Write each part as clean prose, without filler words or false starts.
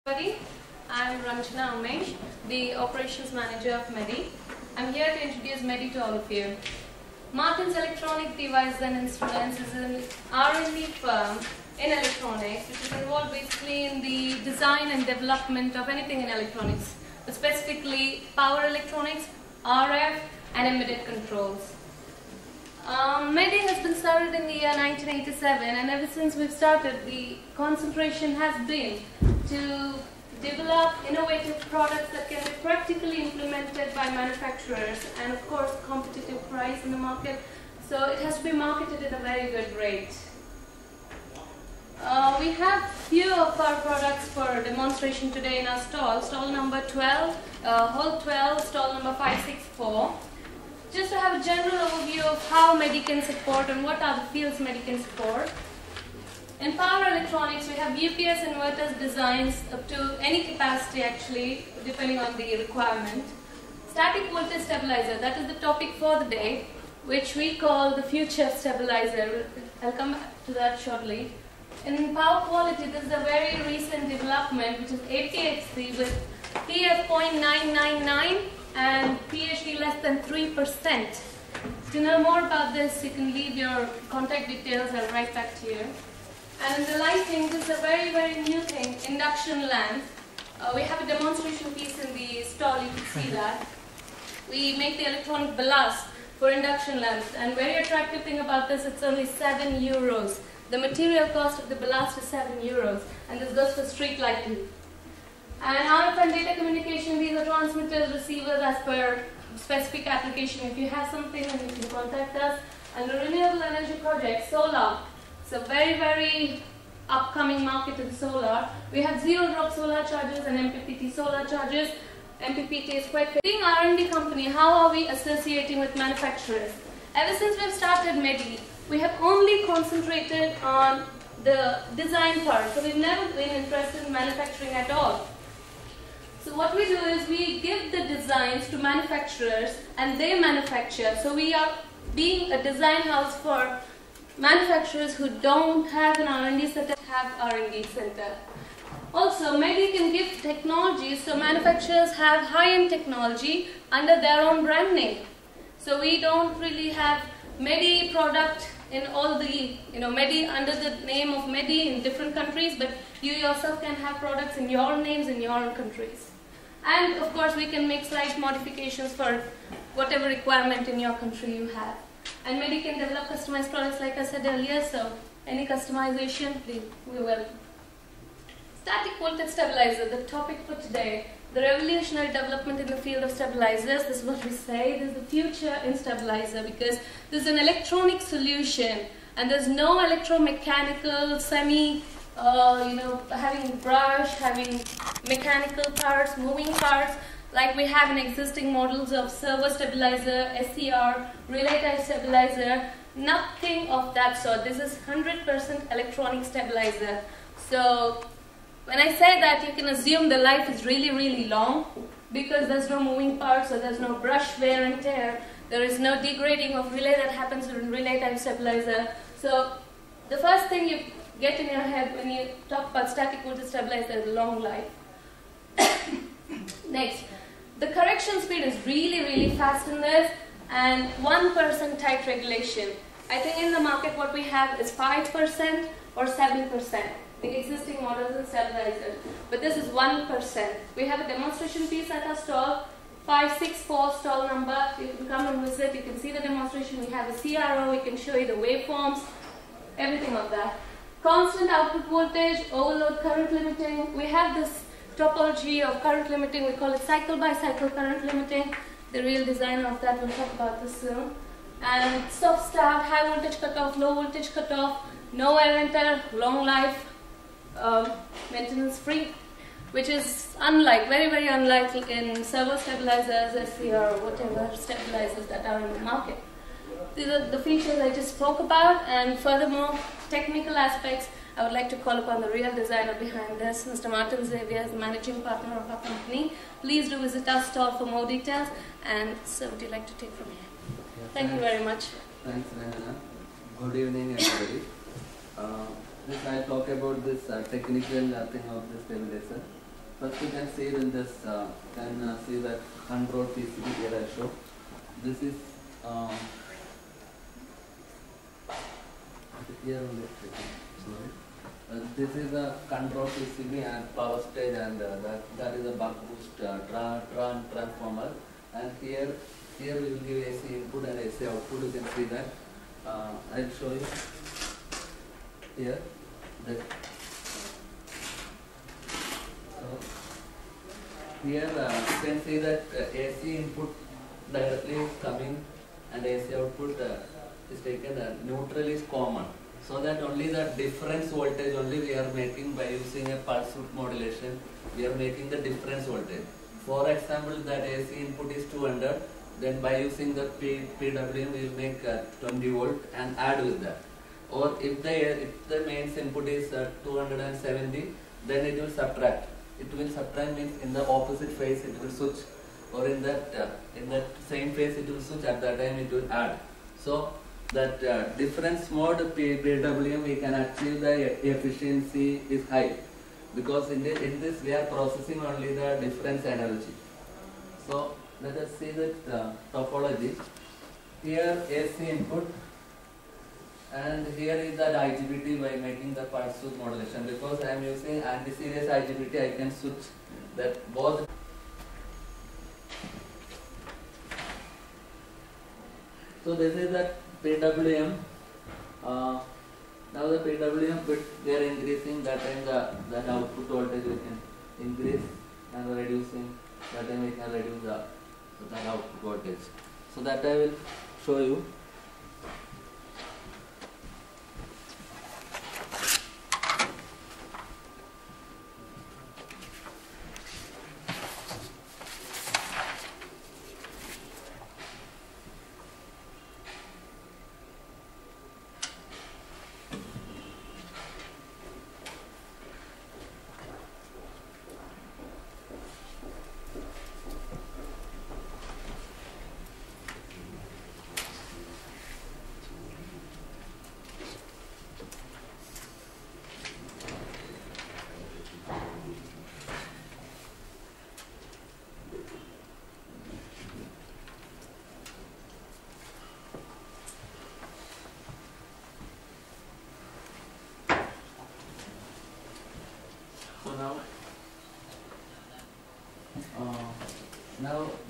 Everybody, I'm Ranjana Umesh, the Operations Manager of Medi. I'm here to introduce Medi to all of you. Martin's Electronic Devices and Instruments is an R&D firm in electronics which is involved basically in the design and development of anything in electronics, but specifically power electronics, RF and embedded controls. Medi has been started in the year 1987, and ever since we've started, the concentration has been to develop innovative products that can be practically implemented by manufacturers and of course competitive price in the market, so it has to be marketed at a very good rate. We have few of our products for demonstration today in our stall number 12, hall 12, stall number 564. Just to have a general overview of how Medi can support and what are the fields Medi can support. In power electronics, we have UPS inverters designs up to any capacity actually, depending on the requirement. Static voltage stabilizer, that is the topic for the day, which we call the future stabilizer. I'll come back to that shortly. In power quality, this is a very recent development, which is APXC with PF 0.999 and PhD less than 3%. To know more about this, you can leave your contact details. I'll write back to you. And in the lighting, this is a very, very new thing, induction lamp. We have a demonstration piece in the stall, you can see that. We make the electronic ballast for induction lamps, and very attractive thing about this, it's only 7 euros. The material cost of the ballast is 7 euros, and this goes for street lighting. And RF and data communication, these are transmitters, receivers as per specific application. If you have something, then you can contact us. And the renewable energy project, solar. So very, very upcoming market in solar. We have zero drop solar chargers and MPPT solar chargers. MPPT is quite big. Being R&D company, how are we associating with manufacturers? Ever since we've started Medi, we have only concentrated on the design part. So we've never been interested in manufacturing at all. So what we do is we give the designs to manufacturers and they manufacture. So we are being a design house for manufacturers who don't have an R&D center, have R&D center. Also, Medi can give technology, so manufacturers have high-end technology under their own brand name. So we don't really have Medi product in all the, Medi under the name of Medi in different countries, but you yourself can have products in your names in your own countries. And of course, we can make slight modifications for whatever requirement in your country you have. And Medi can develop customized products like I said earlier, so any customization, we will. Static voltage stabilizer, the topic for today. The revolutionary development in the field of stabilizers, this is what we say, this is the future in stabilizer, because this is an electronic solution and there's no electromechanical, having brush, having mechanical parts, moving parts, like we have in existing models of servo stabilizer, SCR, relay type stabilizer, nothing of that sort. This is 100% electronic stabilizer. So when I say that, you can assume the life is really, really long because there's no moving parts, so there's no brush wear and tear. There is no degrading of relay that happens in relay type stabilizer. So the first thing you get in your head when you talk about static voltage stabilizer is long life. Next. The correction speed is really, really fast in this, and 1% tight regulation. I think in the market what we have is 5% or 7%, the existing models and stabilizers. But this is 1%. We have a demonstration piece at our stall, 564 stall number. You can come and visit, you can see the demonstration. We have a CRO, we can show you the waveforms, everything of that. Constant output voltage, overload current limiting. We have this topology of current limiting, we call it cycle by cycle current limiting. The real designer of that, we'll talk about this soon. And stop start, high voltage cutoff, low voltage cutoff, no wear and tear, long life, maintenance free, which is unlike, very, very unlike in servo stabilizers, SCR, or whatever stabilizers that are in the market. These are the features I just spoke about, and furthermore, technical aspects. I would like to call upon the real designer behind this, Mr. Martin Xavier, the managing partner of our company. Please do visit our stall for more details. And so, would you like to take from here? Yeah, Thank you very much. Thanks, Ranjana. Good evening, everybody. I'll talk about this technical thing of the stabilizer. First you can see in this, see that control PCB here I show. This is here only. Sorry. This is a control PCB and power stage, and that is a buck boost transformer. And here we will give AC input and AC output. You can see that. I'll show you here. That here you can see that AC input directly is coming and AC output is taken. Neutral is common, so that only the difference voltage only we are making by using a pulse width modulation. We are making the difference voltage. For example, that AC input is 200, then by using the PWM we will make 20 volt and add with that. Or if the mains input is 270, then it will subtract. It will subtract means in the opposite phase it will switch, or in that same phase it will switch. At that time it will add. So that difference mode PWM we can achieve the efficiency is high, because in this we are processing only the difference energy. So let us see the topology. Here AC input, and here is that IGBT by making the pulse width modulation. Because I am using anti-series IGBT, I can switch that both. So this is the PWM. Now the PWM bit we are increasing, that time the output voltage we can increase, and reducing, that time we can reduce the output voltage. So that I will show you.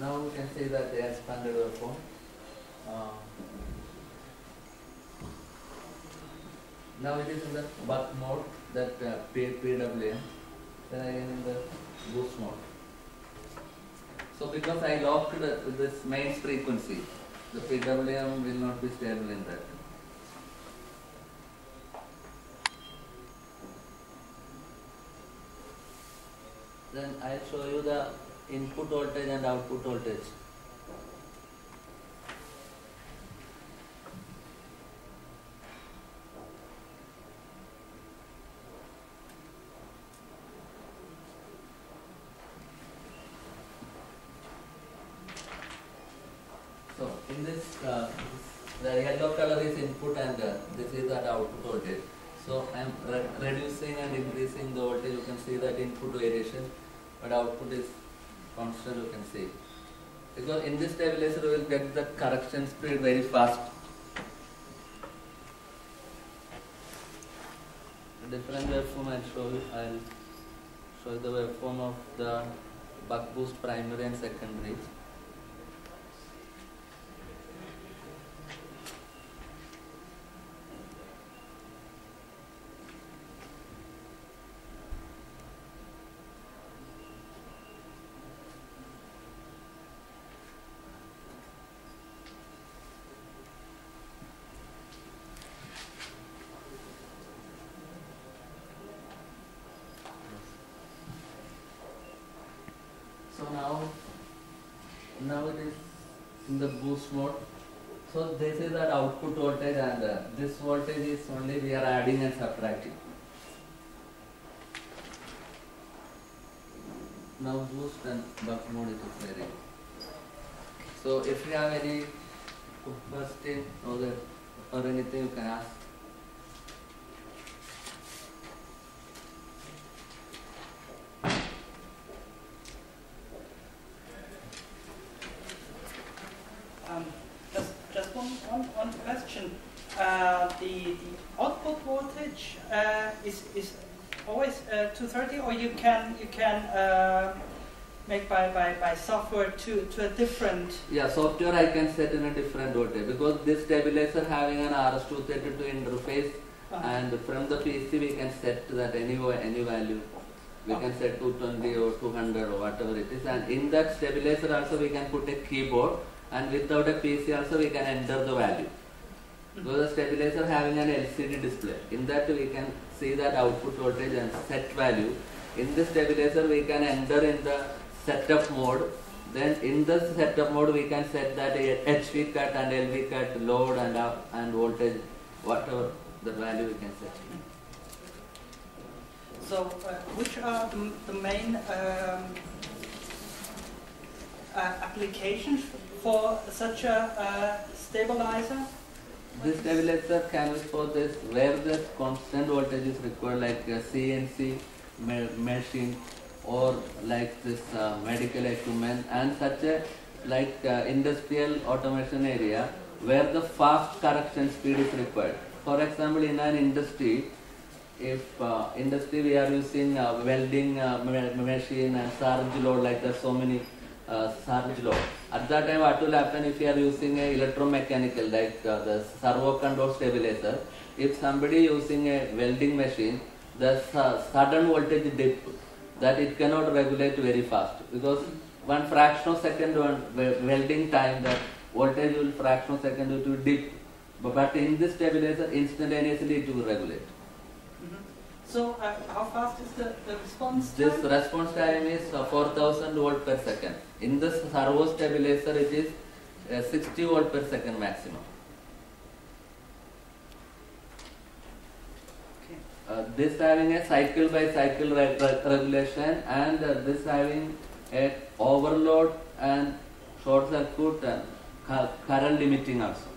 Now we can see that they expanded the form. Now it is in the buck mode, that PWM. Then again in the boost mode. So because I locked this mains frequency, the PWM will not be stable in that. Then I'll show you the input voltage and output voltage. So in this, the yellow color is input and this is the output voltage. So I am reducing and increasing the voltage. You can see that input variation, but output is constant, you can see. Because in this stabilizer we will get the correction speed very fast. The different waveform I will show you the waveform of the buck boost primary and secondary. So now it is in the boost mode. So this is our output voltage, and this voltage is only we are adding and subtracting. Now boost and buck mode it is varying. So if you have any question or anything, you can ask. voltage is always 230, or you can make by software to a different. Yeah, software I can set in a different voltage because this stabilizer having an RS232 interface, and from the PC we can set that any value. We can set 220 or 200 or whatever it is, and in that stabilizer also we can put a keyboard, and without a PC also we can enter the value. So the stabilizer having an LCD display, in that we can see that output voltage and set value. In this stabilizer we can enter in the setup mode. Then in the setup mode we can set that HV cut and LV cut, load and up and voltage, whatever the value we can set. So which are the main applications for such a stabilizer? This stabilizer can be for this where the constant voltage is required, like a CNC machine or like this medical equipment, and such a industrial automation area where the fast correction speed is required. For example, in an industry, if industry we are using welding machine and surge load, like there's so many surge load. At that time, what will happen if you are using a electromechanical, like the servo control stabilizer? If somebody using a welding machine, the sudden voltage dip that it cannot regulate very fast, because one fraction of second welding time, that voltage will fraction of second it will dip. But in this stabilizer, instantaneously it will regulate. So how fast is the response time? This response time is 4000 volt per second. In this servo stabilizer it is 60 volt per second maximum. This having a cycle by cycle regulation, and this having a overload and short circuit and current limiting also.